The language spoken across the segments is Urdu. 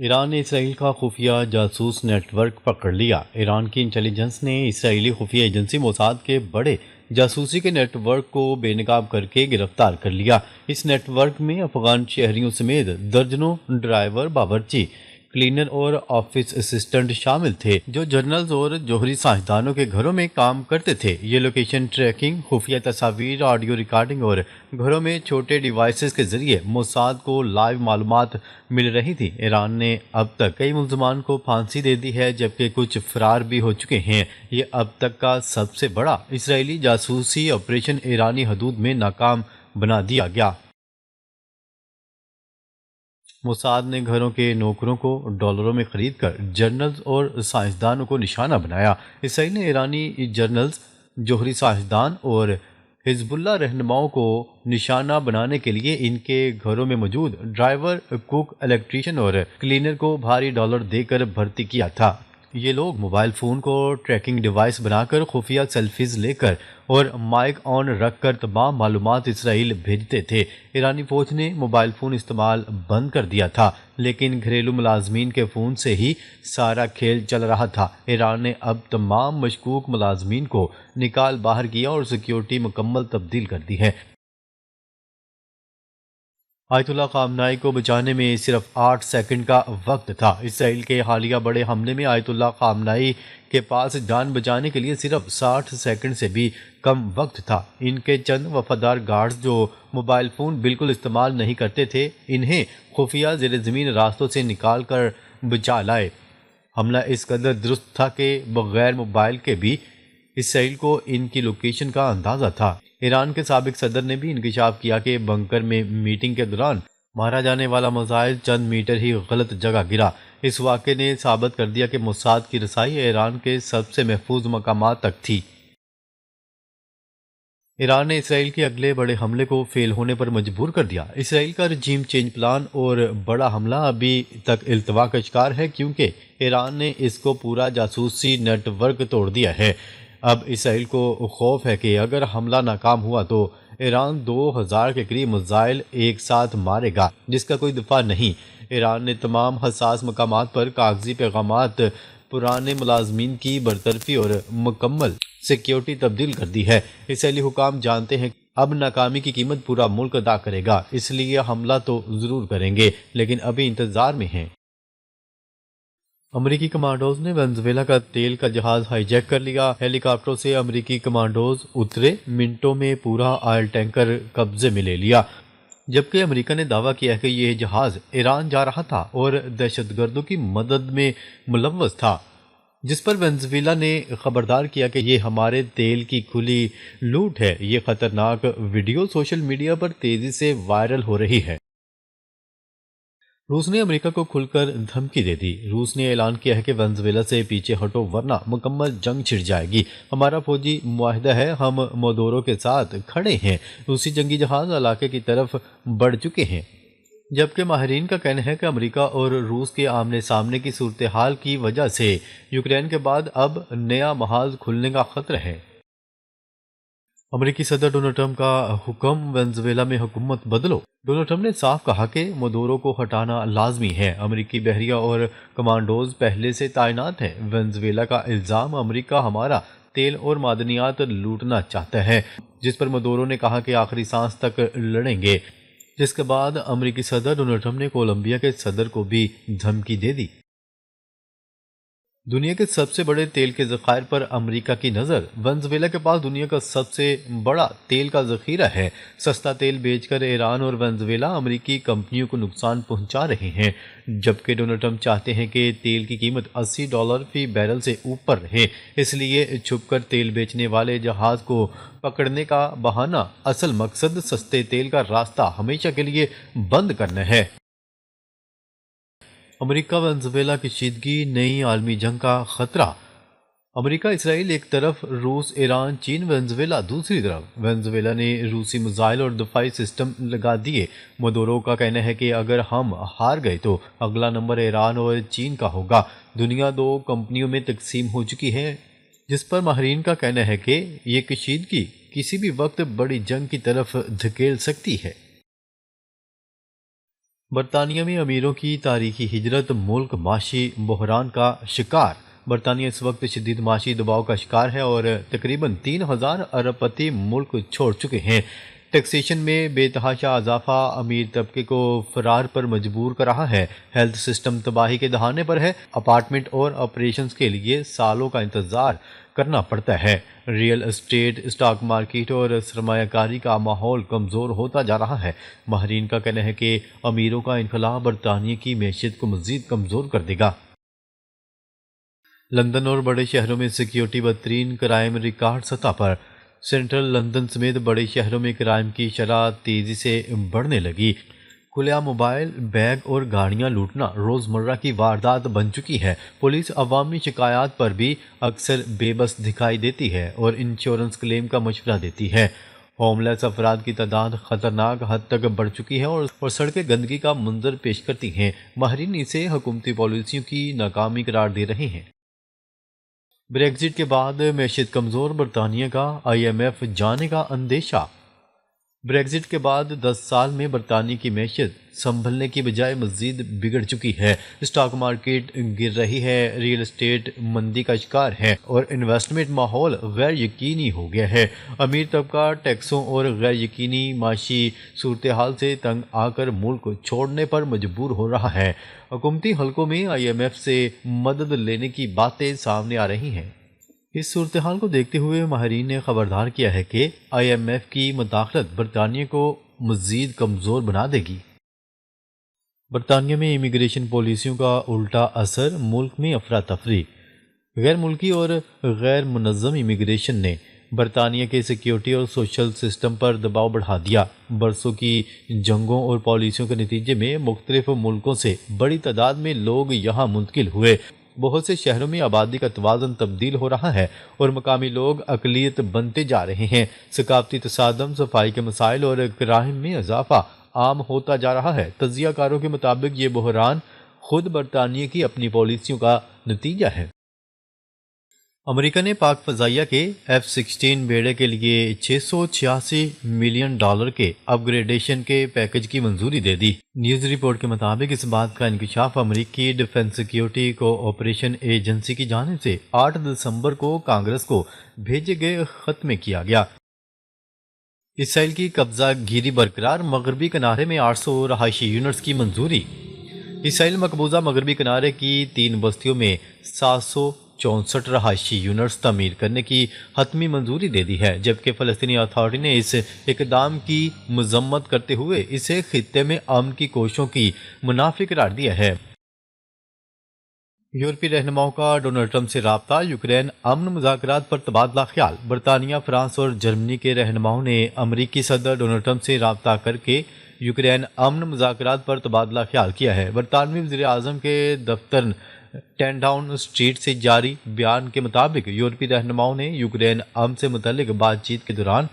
ایران نے اسرائیل کا خفیہ جاسوس نیٹ ورک پکڑ لیا۔ ایران کی انٹیلیجنس نے اسرائیلی خفیہ ایجنسی موساد کے بڑے جاسوسی کے نیٹ ورک کو بے نقاب کر کے گرفتار کر لیا۔ اس نیٹ ورک میں افغان شہریوں سمیت درجنوں ڈرائیور، باورچی، کلینر اور آفس اسسٹنٹ شامل تھے جو جنرلز اور جوہری سائنسدانوں کے گھروں میں کام کرتے تھے۔ یہ لوکیشن ٹریکنگ، خفیہ تصاویر، آڈیو ریکارڈنگ اور گھروں میں چھوٹے ڈیوائسز کے ذریعے موساد کو لائیو معلومات مل رہی تھی۔ ایران نے اب تک کئی ملزمان کو پھانسی دے دی ہے جبکہ کچھ فرار بھی ہو چکے ہیں۔ یہ اب تک کا سب سے بڑا اسرائیلی جاسوسی آپریشن ایرانی حدود میں ناکام بنا دیا گیا۔ موساد نے گھروں کے نوکروں کو ڈالروں میں خرید کر جنرلز اور سائنسدانوں کو نشانہ بنایا۔ اسرائیل نے ایرانی جنرلز، جوہری سائنسدان اور حزب اللہ رہنماؤں کو نشانہ بنانے کے لیے ان کے گھروں میں موجود ڈرائیور، کوک، الیکٹریشین اور کلینر کو بھاری ڈالر دے کر بھرتی کیا تھا۔ یہ لوگ موبائل فون کو ٹریکنگ ڈیوائس بنا کر خفیہ سیلفیز لے کر اور مائک آن رکھ کر تمام معلومات اسرائیل بھیجتے تھے۔ ایرانی فوج نے موبائل فون استعمال بند کر دیا تھا لیکن گھریلو ملازمین کے فون سے ہی سارا کھیل چل رہا تھا۔ ایران نے اب تمام مشکوک ملازمین کو نکال باہر کیا اور سیکیورٹی مکمل تبدیل کر دی ہے۔ آیت اللہ خامنائی کو بچانے میں صرف 8 سیکنڈ کا وقت تھا۔ اسرائیل کے حالیہ بڑے حملے میں آیت اللہ خامنائی کے پاس جان بچانے کے لیے صرف 60 سیکنڈ سے بھی کم وقت تھا۔ ان کے چند وفادار گارڈز جو موبائل فون بالکل استعمال نہیں کرتے تھے، انہیں خفیہ زیر زمین راستوں سے نکال کر بچا لائے۔ حملہ اس قدر درست تھا کہ بغیر موبائل کے بھی اسرائیل کو ان کی لوکیشن کا اندازہ تھا۔ ایران کے سابق صدر نے بھی انکشاف کیا کہ بنکر میں میٹنگ کے دوران مارا جانے والا میزائل چند میٹر ہی غلط جگہ گرا۔ اس واقعے نے ثابت کر دیا کہ موساد کی رسائی ایران کے سب سے محفوظ مقامات تک تھی۔ ایران نے اسرائیل کے اگلے بڑے حملے کو فیل ہونے پر مجبور کر دیا۔ اسرائیل کا رجیم چینج پلان اور بڑا حملہ ابھی تک التوا کا شکار ہے کیونکہ ایران نے اس کو پورا جاسوسی نیٹ ورک توڑ دیا ہے۔ اب اسرائیل کو خوف ہے کہ اگر حملہ ناکام ہوا تو ایران 2000 کے قریب میزائل ایک ساتھ مارے گا جس کا کوئی دفاع نہیں۔ ایران نے تمام حساس مقامات پر کاغذی پیغامات، پرانے ملازمین کی برطرفی اور مکمل سیکیورٹی تبدیل کر دی ہے۔ اسرائیلی حکام جانتے ہیں کہ اب ناکامی کی قیمت پورا ملک ادا کرے گا، اس لیے حملہ تو ضرور کریں گے لیکن ابھی انتظار میں ہیں۔ امریکی کمانڈوز نے وینزویلا کا تیل کا جہاز ہائی جیک کر لیا۔ ہیلی کاپٹروں سے امریکی کمانڈوز اترے، منٹوں میں پورا آئل ٹینکر قبضے میں لے لیا، جبکہ امریکہ نے دعویٰ کیا کہ یہ جہاز ایران جا رہا تھا اور دہشت گردوں کی مدد میں ملوث تھا، جس پر وینزویلا نے خبردار کیا کہ یہ ہمارے تیل کی کھلی لوٹ ہے۔ یہ خطرناک ویڈیو سوشل میڈیا پر تیزی سے وائرل ہو رہی ہے۔ روس نے امریکہ کو کھل کر دھمکی دے دی۔ روس نے اعلان کیا ہے کہ وینزویلا سے پیچھے ہٹو ورنہ مکمل جنگ چھڑ جائے گی۔ ہمارا فوجی معاہدہ ہے، ہم مادورو کے ساتھ کھڑے ہیں۔ روسی جنگی جہاز علاقے کی طرف بڑھ چکے ہیں، جبکہ ماہرین کا کہنا ہے کہ امریکہ اور روس کے آمنے سامنے کی صورتحال کی وجہ سے یوکرین کے بعد اب نیا محاذ کھلنے کا خطرہ ہے۔ امریکی صدر ڈونلڈ ٹرمپ کا حکم، وینزویلا میں حکومت بدلو۔ ڈونلڈ ٹرمپ نے صاف کہا کہ مادورو کو ہٹانا لازمی ہے۔ امریکی بحریہ اور کمانڈوز پہلے سے تعینات ہیں۔ وینزویلا کا الزام، امریکہ ہمارا تیل اور معدنیات لوٹنا چاہتا ہے، جس پر مادورو نے کہا کہ آخری سانس تک لڑیں گے، جس کے بعد امریکی صدر ڈونلڈ ٹرمپ نے کولمبیا کے صدر کو بھی دھمکی دے دی۔ دنیا کے سب سے بڑے تیل کے ذخائر پر امریکہ کی نظر۔ وینزویلا کے پاس دنیا کا سب سے بڑا تیل کا ذخیرہ ہے۔ سستا تیل بیچ کر ایران اور وینزویلا امریکی کمپنیوں کو نقصان پہنچا رہے ہیں، جبکہ ڈونلڈ ٹرمپ چاہتے ہیں کہ تیل کی قیمت $80 فی بیرل سے اوپر رہے۔ اس لیے چھپ کر تیل بیچنے والے جہاز کو پکڑنے کا بہانہ، اصل مقصد سستے تیل کا راستہ ہمیشہ کے لیے بند کرنا ہے۔ امریکہ وینزویلا کشیدگی، نئی عالمی جنگ کا خطرہ۔ امریکہ اسرائیل ایک طرف، روس، ایران، چین، وینزویلا دوسری طرف۔ وینزویلا نے روسی میزائل اور دفاعی سسٹم لگا دیے۔ مادورو کا کہنا ہے کہ اگر ہم ہار گئے تو اگلا نمبر ایران اور چین کا ہوگا۔ دنیا 2 کمپنیوں میں تقسیم ہو چکی ہے، جس پر ماہرین کا کہنا ہے کہ یہ کشیدگی کسی بھی وقت بڑی جنگ کی طرف دھکیل سکتی ہے۔ برطانیہ میں امیروں کی تاریخی ہجرت، ملک معاشی بحران کا شکار۔ برطانیہ اس وقت شدید معاشی دباؤ کا شکار ہے اور تقریباً 3,000 ارب پتی ملک چھوڑ چکے ہیں۔ ٹیکسیشن میں بے تحاشا اضافہ امیر طبقے کو فرار پر مجبور کر رہا ہے۔ ہیلتھ سسٹم تباہی کے دہانے پر ہے۔ اپارٹمنٹ اور آپریشنز کے لیے سالوں کا انتظار کرنا پڑتا ہے۔ ریئل اسٹیٹ، اسٹاک مارکیٹ اور سرمایہ کاری کا ماحول کمزور ہوتا جا رہا ہے۔ ماہرین کا کہنا ہے کہ امیروں کا انخلاء برطانیہ کی معیشت کو مزید کمزور کر دے گا۔ لندن اور بڑے شہروں میں سیکیورٹی بدترین کرائم ریکارڈ سطح پر۔ سینٹرل لندن سمیت بڑے شہروں میں کرائم کی شرح تیزی سے بڑھنے لگی۔ کھلے عام موبائل، بیگ اور گاڑیاں لوٹنا روزمرہ کی واردات بن چکی ہے۔ پولیس عوامی شکایات پر بھی اکثر بے بس دکھائی دیتی ہے اور انشورنس کلیم کا مشورہ دیتی ہے۔ ہوم لیس افراد کی تعداد خطرناک حد تک بڑھ چکی ہے اور سڑکیں گندگی کا منظر پیش کرتی ہیں۔ ماہرین اسے حکومتی پالیسیوں کی ناکامی قرار دے رہے ہیں۔ بریگزٹ کے بعد معیشت کمزور، برطانیہ کا IMF جانے کا اندیشہ۔ بریگزٹ کے بعد 10 سال میں برطانیہ کی معیشت سنبھلنے کی بجائے مزید بگڑ چکی ہے۔ اسٹاک مارکیٹ گر رہی ہے، ریئل اسٹیٹ مندی کا شکار ہے اور انویسٹمنٹ ماحول غیر یقینی ہو گیا ہے۔ امیر طبقہ ٹیکسوں اور غیر یقینی معاشی صورتحال سے تنگ آ کر ملک چھوڑنے پر مجبور ہو رہا ہے۔ حکومتی حلقوں میں IMF سے مدد لینے کی باتیں سامنے آ رہی ہیں۔ اس صورتحال کو دیکھتے ہوئے ماہرین نے خبردار کیا ہے کہ IMF کی مداخلت برطانیہ کو مزید کمزور بنا دے گی۔ برطانیہ میں امیگریشن پالیسیوں کا الٹا اثر، ملک میں افراتفری۔ غیر ملکی اور غیر منظم امیگریشن نے برطانیہ کے سیکیورٹی اور سوشل سسٹم پر دباؤ بڑھا دیا۔ برسوں کی جنگوں اور پالیسیوں کے نتیجے میں مختلف ملکوں سے بڑی تعداد میں لوگ یہاں منتقل ہوئے۔ بہت سے شہروں میں آبادی کا توازن تبدیل ہو رہا ہے اور مقامی لوگ اقلیت بنتے جا رہے ہیں۔ ثقافتی تصادم، صفائی کے مسائل اور کرائم میں اضافہ عام ہوتا جا رہا ہے۔ تجزیہ کاروں کے مطابق یہ بحران خود برطانیہ کی اپنی پالیسیوں کا نتیجہ ہے۔ امریکہ نے پاک فضائیہ کے F-16 بیڑے کے لیے $686 ملین کے اپ گریڈیشن کے پیکج کی منظوری دے دی۔ نیوز رپورٹ کے مطابق اس بات کا انکشاف امریکی ڈیفنس سیکیورٹی کوآپریشن ایجنسی کی جانب سے 8 دسمبر کو کانگریس کو بھیجے گئے خط میں کیا گیا۔ اسرائیل کی قبضہ گیری برقرار، مغربی کنارے میں 800 رہائشی یونٹس کی منظوری۔ اسرائیل مقبوضہ مغربی کنارے کی 3 بستیوں میں 764 رہائشی یونٹس تعمیر کرنے کی حتمی منظوری دے دی ہے، جبکہ فلسطینی اتھارٹی نے اس اقدام کی مذمت کرتے ہوئے اسے خطے میں امن کی کوششوں کی منافی قرار دیا ہے۔ یورپی رہنماؤں کا ڈونلڈ ٹرمپ سے رابطہ، یوکرین امن مذاکرات پر تبادلہ خیال۔ برطانیہ، فرانس اور جرمنی کے رہنماؤں نے امریکی صدر ڈونلڈ ٹرمپ سے رابطہ کر کے یوکرین امن مذاکرات پر تبادلہ خیال کیا ہے۔ برطانوی وزیر اعظم کے دفتر 10 ڈاؤن اسٹریٹ سے جاری بیان کے مطابق یورپی رہنماؤں نے یوکرین امن سے متعلق بات چیت کے دوران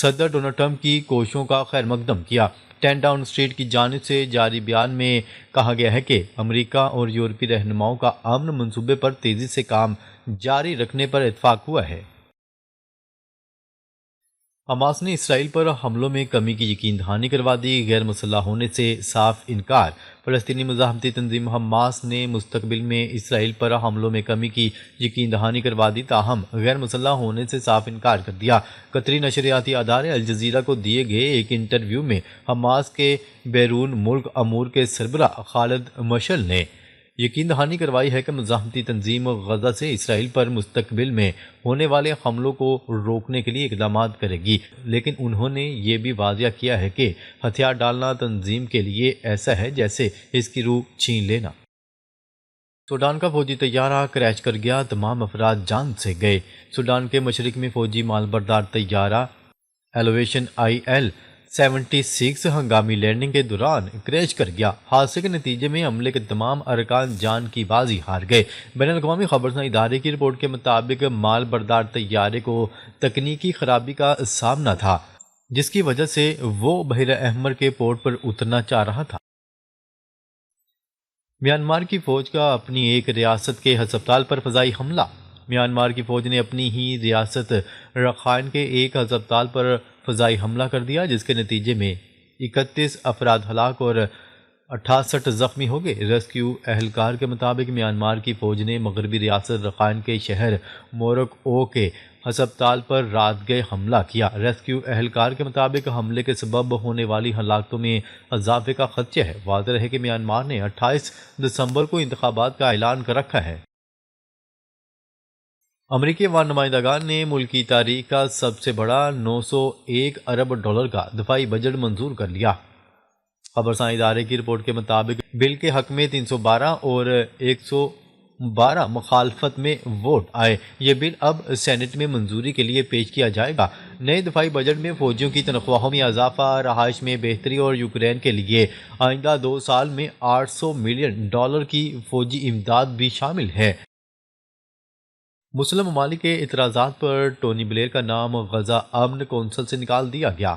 صدر ڈونلڈ ٹرمپ کی کوششوں کا خیر مقدم کیا۔ 10 ڈاؤن اسٹریٹ کی جانب سے جاری بیان میں کہا گیا ہے کہ امریکہ اور یورپی رہنماؤں کا امن منصوبے پر تیزی سے کام جاری رکھنے پر اتفاق ہوا ہے۔ حماس نے اسرائیل پر حملوں میں کمی کی یقین دہانی کروا دی، غیر مسلح ہونے سے صاف انکار۔ فلسطینی مزاحمتی تنظیم حماس نے مستقبل میں اسرائیل پر حملوں میں کمی کی یقین دہانی کروا دی، تاہم غیر مسلح ہونے سے صاف انکار کر دیا۔ قطری نشریاتی ادارے الجزیرہ کو دیے گئے ایک انٹرویو میں حماس کے بیرون ملک امور کے سربراہ خالد مشعل نے یقین دہانی کروائی ہے کہ مزاحمتی تنظیم غزہ سے اسرائیل پر مستقبل میں ہونے والے حملوں کو روکنے کے لیے اقدامات کرے گی، لیکن انہوں نے یہ بھی واضح کیا ہے کہ ہتھیار ڈالنا تنظیم کے لیے ایسا ہے جیسے اس کی روح چھین لینا۔ سوڈان کا فوجی طیارہ کریش کر گیا، تمام افراد جان سے گئے۔ سوڈان کے مشرق میں فوجی مال بردار طیارہ ایلیویشن IL-76 ہنگامی لینڈنگ کے دوران کریش کر گیا۔ حادثے کے نتیجے میں عملے کے تمام ارکان جان کی بازی ہار گئے۔ بین الاقوامی خبرساں ادارے کی رپورٹ کے مطابق مال بردار طیارے کو تکنیکی خرابی کا سامنا تھا، جس کی وجہ سے وہ بحیرہ احمر کے پورٹ پر اترنا چاہ رہا تھا۔ میانمار کی فوج کا اپنی ایک ریاست کے ہسپتال پر فضائی حملہ۔ میانمار کی فوج نے اپنی ہی ریاست رخائن کے ایک ہسپتال پر فضائی حملہ کر دیا، جس کے نتیجے میں 31 افراد ہلاک اور 68 زخمی ہو گئے۔ ریسکیو اہلکار کے مطابق میانمار کی فوج نے مغربی ریاست رخائن کے شہر مورک او کے ہسپتال پر رات گئے حملہ کیا۔ ریسکیو اہلکار کے مطابق حملے کے سبب ہونے والی ہلاکتوں میں اضافے کا خدشہ ہے۔ واضح ہے کہ میانمار نے 28 دسمبر کو انتخابات کا اعلان کر رکھا ہے۔ امریکی عوام نمائندگان نے ملک کی تاریخ کا سب سے بڑا 901 ارب ڈالر کا دفاعی بجٹ منظور کر لیا۔ خبرساں ادارے کی رپورٹ کے مطابق بل کے حق میں 312 اور 112 مخالفت میں ووٹ آئے۔ یہ بل اب سینٹ میں منظوری کے لیے پیش کیا جائے گا۔ نئے دفاعی بجٹ میں فوجیوں کی تنخواہوں میں اضافہ، رہائش میں بہتری اور یوکرین کے لیے آئندہ 2 سال میں $800 ملین کی فوجی امداد بھی شامل ہے۔ مسلم ممالک کے اعتراضات پر ٹونی بلیر کا نام غزہ امن کونسل سے نکال دیا گیا۔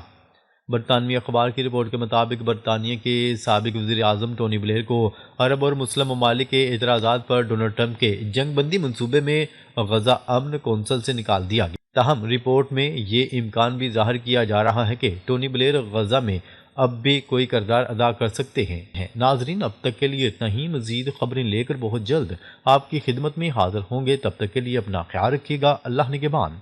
برطانوی اخبار کی رپورٹ کے مطابق برطانیہ کے سابق وزیر اعظم ٹونی بلیر کو عرب اور مسلم ممالک کے اعتراضات پر ڈونلڈ ٹرمپ کے جنگ بندی منصوبے میں غزہ امن کونسل سے نکال دیا گیا۔ تاہم رپورٹ میں یہ امکان بھی ظاہر کیا جا رہا ہے کہ ٹونی بلیر غزہ میں اب بھی کوئی کردار ادا کر سکتے ہیں۔ ناظرین، اب تک کے لیے اتنا ہی۔ مزید خبریں لے کر بہت جلد آپ کی خدمت میں حاضر ہوں گے۔ تب تک کے لیے اپنا خیال رکھیے گا۔ اللہ نگہبان۔